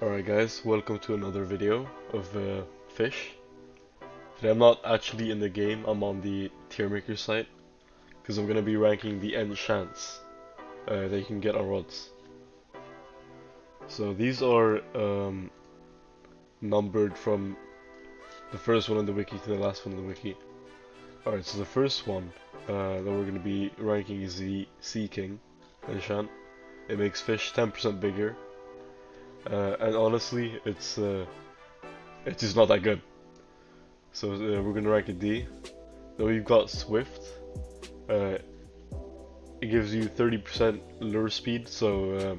Alright guys, welcome to another video of Fish. Today I'm not actually in the game, I'm on the tier maker site because I'm going to be ranking the enchants that you can get on rods. So these are numbered from the first one in the wiki to the last one in the wiki. Alright, so the first one that we're going to be ranking is the Sea King enchant. It makes fish 10% bigger. And honestly, it's just not that good. So we're gonna rank it D. Then we've got Swift. It gives you 30% lure speed. So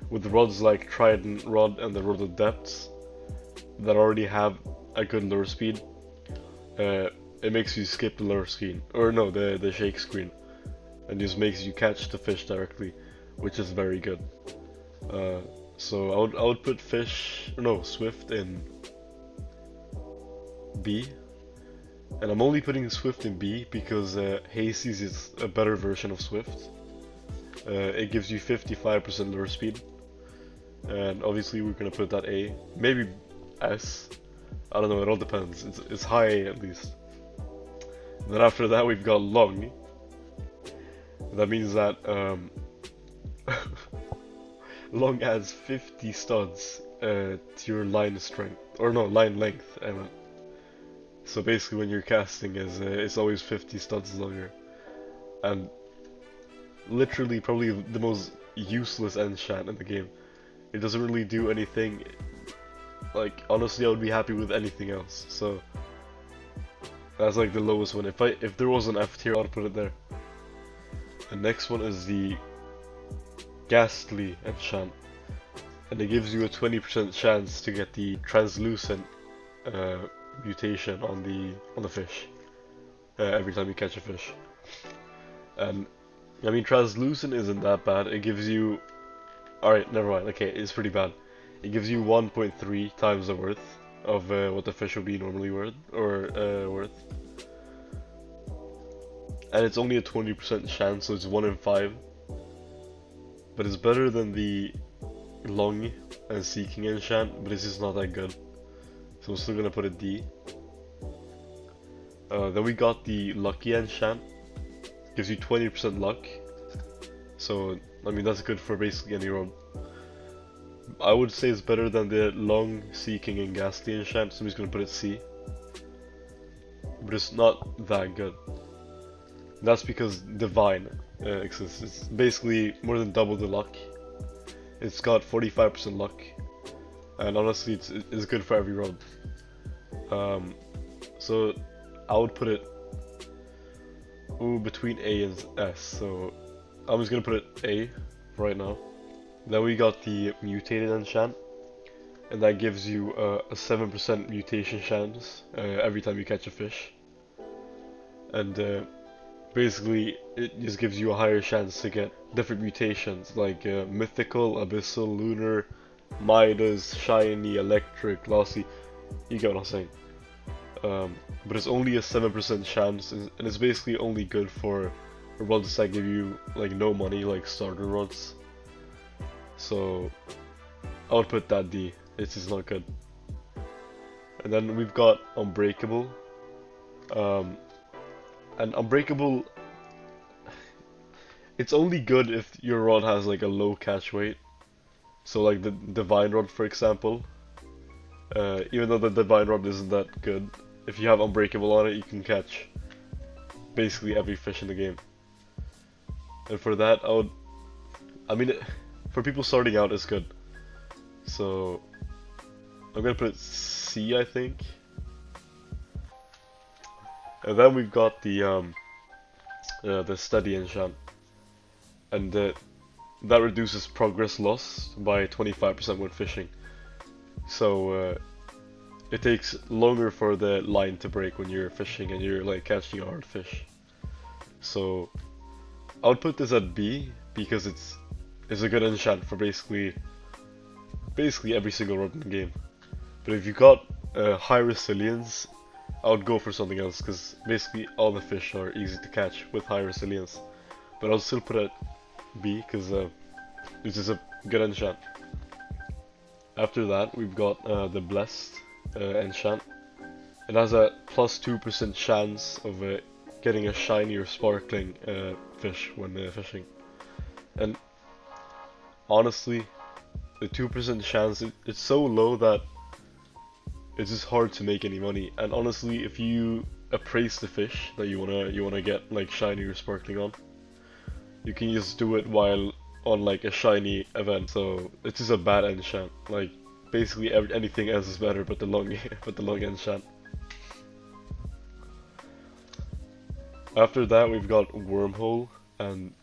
with the rods like Trident Rod and the Rod of Depths that already have a good lure speed, it makes you skip the lure screen, or no, the shake screen, and just makes you catch the fish directly, which is very good. So I would put Swift in B, and I'm only putting Swift in B because Hazy's is a better version of Swift. It gives you 55% lure speed, and obviously we're gonna put that A, maybe S. I don't know. It all depends. It's high at least. And then after that we've got Long. That means that Long adds 50 studs to your line strength, or no, line length. I meant. So basically, when you're casting, it's always 50 studs longer, and literally probably the most useless enchant in the game. It doesn't really do anything. Like honestly, I would be happy with anything else. So that's like the lowest one. If there was an F tier, I'd put it there. The next one is the Ghastly enchant, and it gives you a 20% chance to get the translucent mutation on the fish every time you catch a fish. And I mean, translucent isn't that bad. It gives you, alright, never mind. Okay, it's pretty bad. It gives you 1.3 times the worth of what the fish would be normally worth, and it's only a 20% chance, so it's 1 in 5. But it's better than the Long and Seeking enchant, but it's just not that good. So I'm still gonna put a D. Then we got the Lucky enchant. Gives you 20% luck. So I mean that's good for basically any rod. I would say it's better than the Long, Seeking, and Ghastly enchant, so I'm just gonna put it C. But it's not that good. That's because Divine exists. It's basically more than double the luck. It's got 45% luck, and honestly, it's good for every rod. So I would put it between A and S. So I'm just gonna put it A right now. Then we got the Mutated enchant, and that gives you a 7% mutation chance every time you catch a fish. And basically, it just gives you a higher chance to get different mutations like mythical, abyssal, lunar, Midas, shiny, electric, glossy. You get what I'm saying. But it's only a 7% chance, and it's basically only good for rods that give you like no money, like starter rods. So I would put that D. It's just not good. And then we've got Unbreakable. And Unbreakable, it's only good if your rod has like a low catch weight. So like the Divine Rod, for example. Even though the Divine Rod isn't that good, if you have Unbreakable on it, you can catch basically every fish in the game. And for that, for people starting out, it's good. So I'm gonna put it C, I think. And then we've got the Steady enchant, and that reduces progress loss by 25% when fishing. So it takes longer for the line to break when you're fishing and you're like catching a hard fish. So I would put this at B because it's a good enchant for basically every single rod in the game. But if you got high resilience, I would go for something else because basically all the fish are easy to catch with high resilience. But I'll still put it at B because this is a good enchant. After that, we've got the Blessed enchant. It has a plus 2% chance of getting a shiny or sparkling fish when fishing. And honestly, the 2% chance, it's so low that it's just hard to make any money. And honestly, if you appraise the fish that you wanna get like shiny or sparkling on, you can just do it while on like a shiny event. So it's just a bad enchant. Like basically anything else is better, but the long but the long enchant. After that, we've got Wormhole, and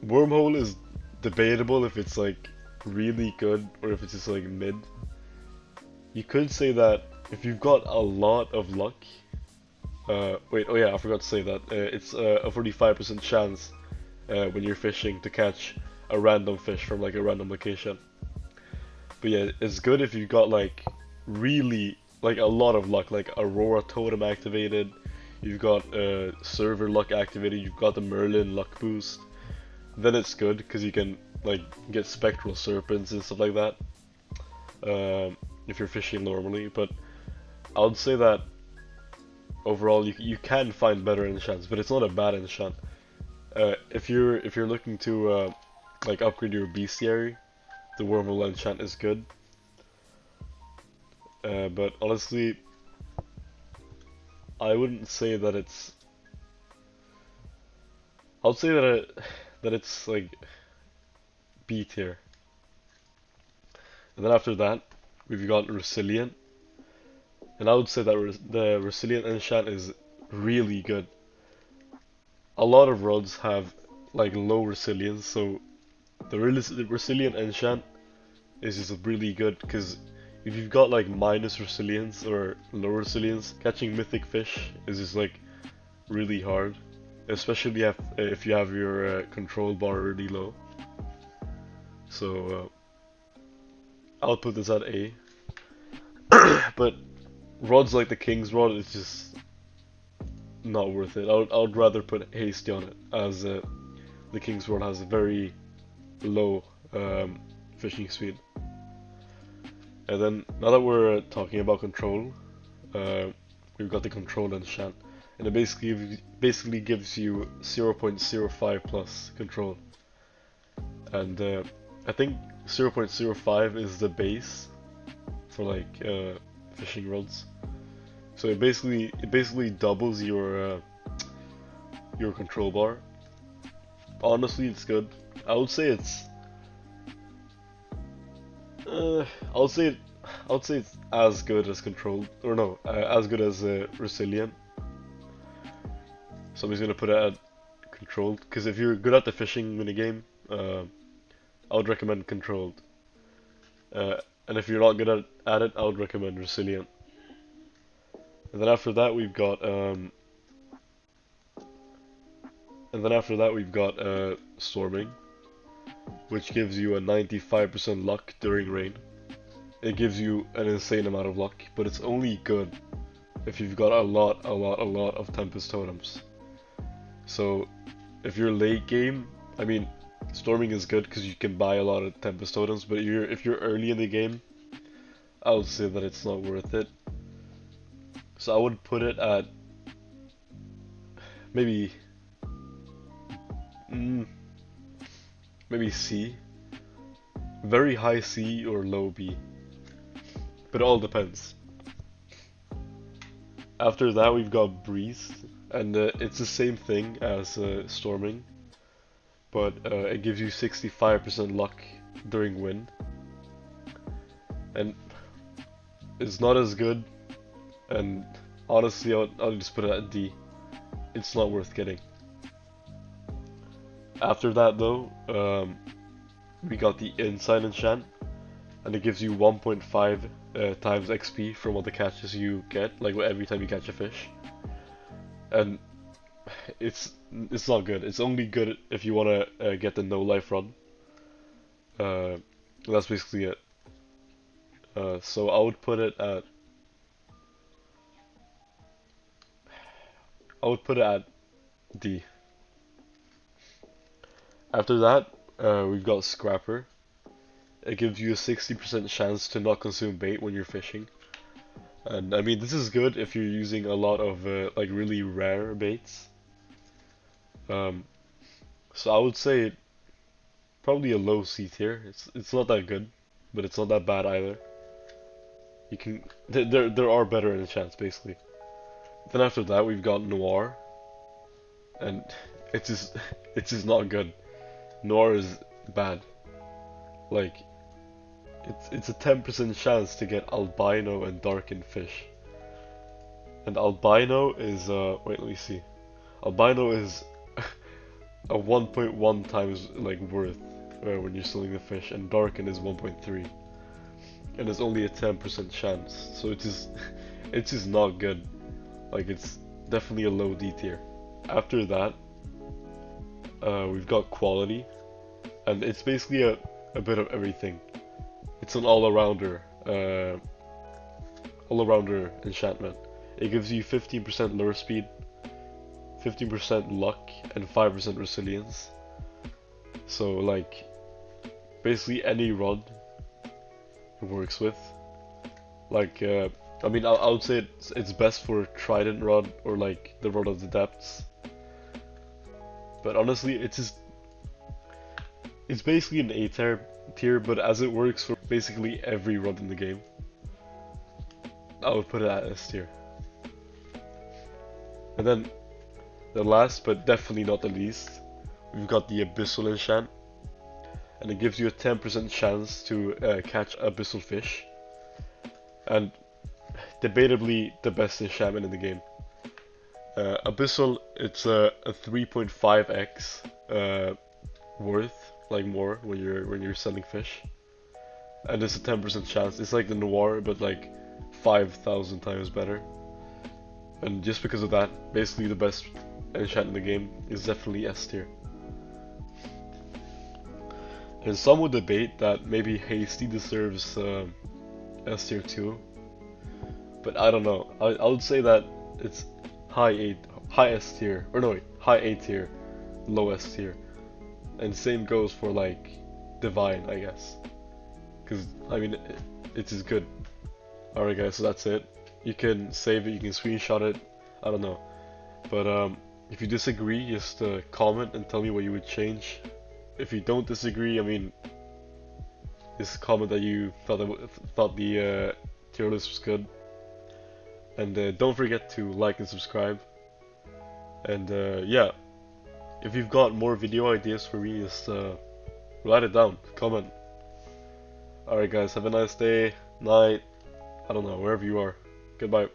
Wormhole is debatable if it's like really good or if it's just like mid. You could say that if you've got a lot of luck, wait, oh yeah, I forgot to say that. It's a 45% chance when you're fishing to catch a random fish from like a random location. But yeah, it's good if you've got like really like a lot of luck, like Aurora Totem activated, you've got Server luck activated, you've got the Merlin luck boost. Then it's good because you can like get Spectral Serpents and stuff like that. If you're fishing normally, but I would say that overall you can find better enchants, but it's not a bad enchant. If you're looking to like upgrade your bestiary, the Wormhole enchant is good. But honestly, I wouldn't say that it's. I'll say that it's like B tier. And then after that, we've got Resilient, and I would say that the Resilient enchant is really good. A lot of rods have like low resilience, so the Resilient enchant is just really good because if you've got like minus resilience or low resilience, catching mythic fish is just like really hard, especially if you have your control bar really low. So I'll put this at A. But rods like the King's Rod is just not worth it. I would rather put Hasty on it, as the King's Rod has a very low fishing speed. And then now that we're talking about control, uh, we've got the control enchant, and it basically gives you 0.05 plus control, and I think 0.05 is the base for like fishing rods. So it basically doubles your control bar. Honestly, it's good. I would say it's uh, I would say I would say it's as good as controlled, or no, as good as resilient. So I'm just gonna put it at controlled because if you're good at the fishing minigame, I would recommend controlled. And if you're not good at it, I would recommend resilient. And then after that we've got storming, which gives you a 95% luck during rain. It gives you an insane amount of luck, but it's only good if you've got a lot of Tempest Totems. So if you're late game, I mean, storming is good because you can buy a lot of Tempest Totems, but if you're early in the game, I would say that it's not worth it. So I would put it at maybe mm, maybe C, very high C or low B, but it all depends. After that we've got breeze, and it's the same thing as storming, but it gives you 65% luck during wind, and it's not as good. And honestly, I'll just put it at D. It's not worth getting. After that though, we got the Insight enchant, and it gives you 1.5 times XP from all the catches you get, like every time you catch a fish. And it's not good. It's only good if you want to get the no life run. Uh, that's basically it. So I would put it at D. After that, we've got Scrapper, It gives you a 60% chance to not consume bait when you're fishing. And I mean, this is good if you're using a lot of like really rare baits. Um, so I would say probably a low C tier. It's not that good, but it's not that bad either. You can there are better enchants basically. Then after that we've got Noir, and it's just it's just not good. Noir is bad. Like it's a 10% chance to get albino and darkened fish. And albino is wait, let me see. Albino is a 1.1 times like worth when you're selling the fish, and darken is 1.3, and it's only a 10% chance. So it's just not good. Like it's definitely a low D tier. After that, we've got quality, and it's basically a bit of everything. It's an all-arounder enchantment. It gives you 15% lure speed, 15% luck, and 5% resilience. So like basically any rod it works with. Like I mean I would say it's best for trident rod or like the rod of the depths. But honestly, it's basically an A tier, but as it works for basically every rod in the game, I would put it at S tier. And then the last, but definitely not the least, we've got the Abyssal Enchant, and it gives you a 10% chance to catch abyssal fish, and debatably the best enchantment in the game. Abyssal, it's a 3.5x worth, like more when you're selling fish, and it's a 10% chance. It's like the Noir, but like 5,000 times better. And just because of that, basically the best enchant in the game is definitely S tier. And some would debate that maybe Hasty deserves S tier too, but I don't know. I would say that it's high S tier, or no wait, high A tier, low S tier, and same goes for like Divine, I guess, because I mean it is good. Alright guys, so that's it. You can save it, you can screenshot it, I don't know. But if you disagree, just comment and tell me what you would change. If you don't disagree, I mean, just comment that you thought the tier list was good. And don't forget to like and subscribe. And yeah, if you've got more video ideas for me, just write it down, comment. Alright guys, have a nice day, night, I don't know, wherever you are. Goodbye.